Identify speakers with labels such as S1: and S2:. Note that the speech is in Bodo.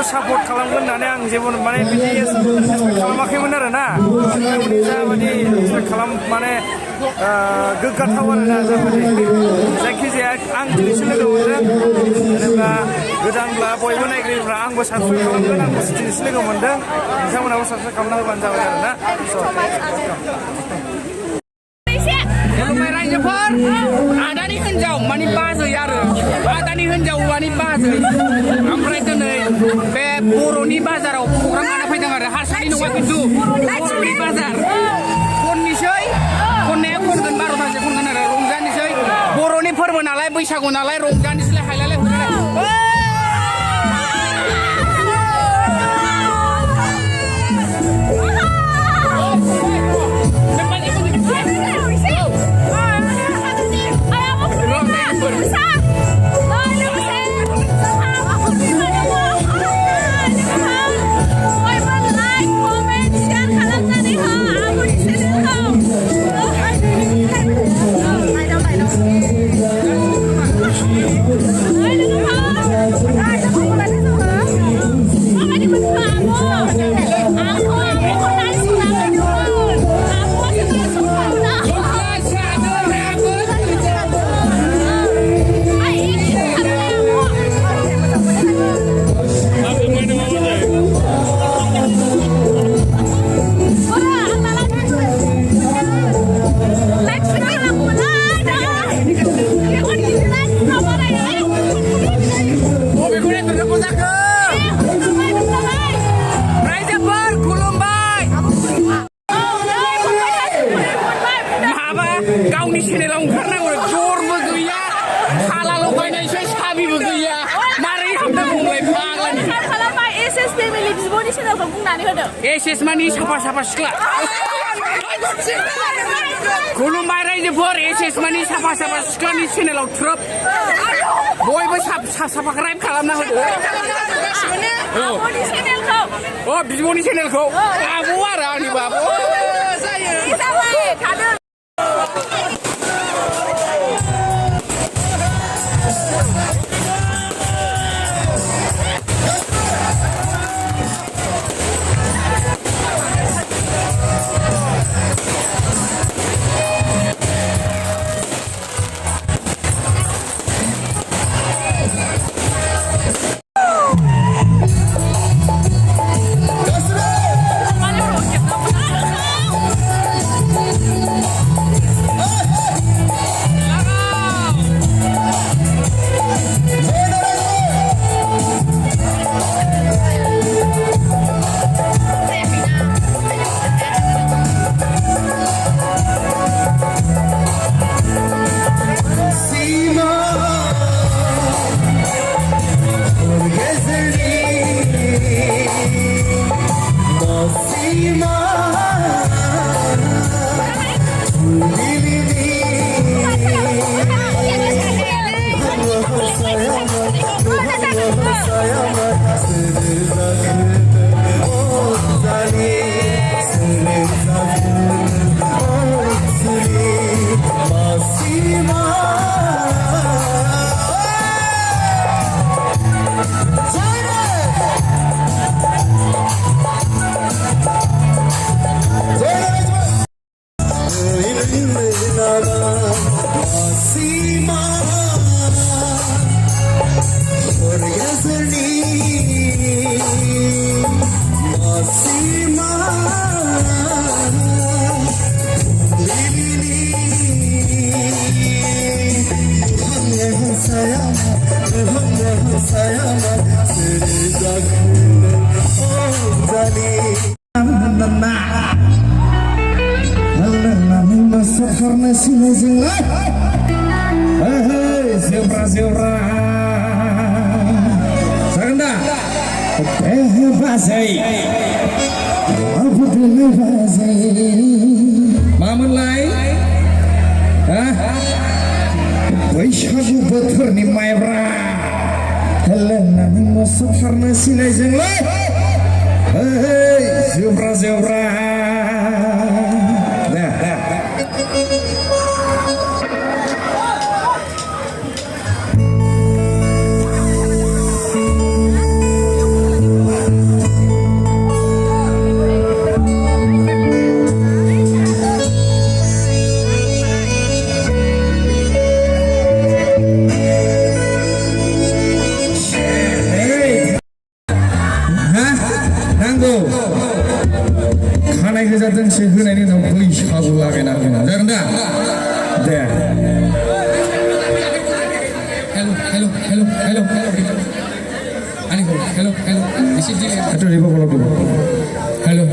S1: support खालामगोन होननानै आं जेबो माने बिदि खालामाखैमोन आरो ना जाबादि खालाम माने गोग्गाथाव आरो ना जाबादि जायखिजाया आं दिनैसो लोगो मोनदों जेनेबा गोदानब्ला बयबो नायगिरिफ्रा आंबो साबस्क्राइब खालामगोन आंबो दिनैसो लोगो मोनदों नोंथांमोनाबो साबस्क्राइब खालामना होबानो जाबाय आरो ना
S2: खुलुमबाय रायजोफोर आदानि हिनजाव मानि बाजै आरो आदानि हिनजाव मानि बाजै ओमफ्राय दिनै बे बर'नि बाजाराव प्रग्राम लाना फैदों आरो हारसानि नङा खिन्थु बर'नि बाजार खननोसै खननाया खनगोन 12थासो खनगोन आरो रंजानोसै बर'नि फोरबो नालाय बैसागु नालाय रंजानोसैलाय हायलालाय हुइलाय गावनि चेनेलाव ओंखारनांगौ जरबो गैया हाला लगायनायसै साबिबो गैया मारै हाबनांगौलाय फाग्लानि
S3: खालामबाय एसएस फेमिलि बिब'नि चेनेलखौ बुंनानै होदो
S2: एसएस मानि साफा साफा सिख्ला खुलुमबाय रायजोफोर एसएस मानि साफा साफा सिख्लानि चेनेलाव थ्रोब बयबो साफा राइड खालामना होदो
S3: बिब'नि चेनेलखौ
S2: बिब'नि चेनेलखौ आब' आरो आंनि बाब'
S3: जाबाय थादो
S4: सुथारनो सिनायजोंलाय जेब्रा जेब्रा जागोन दा बाजै बाजै मामोनलाय बैसागु बोथोरनि माइब्रा लोंनानै मोसाथारनो सिनायजोंलाय जेब्रा जेब्रा खानाय गोजा दोंसे होनायनि उनाव बैसागु लागायना होना जागोन दा दे
S2: hello hello hello hello hello hello hello
S4: itu di bawah logo
S2: hello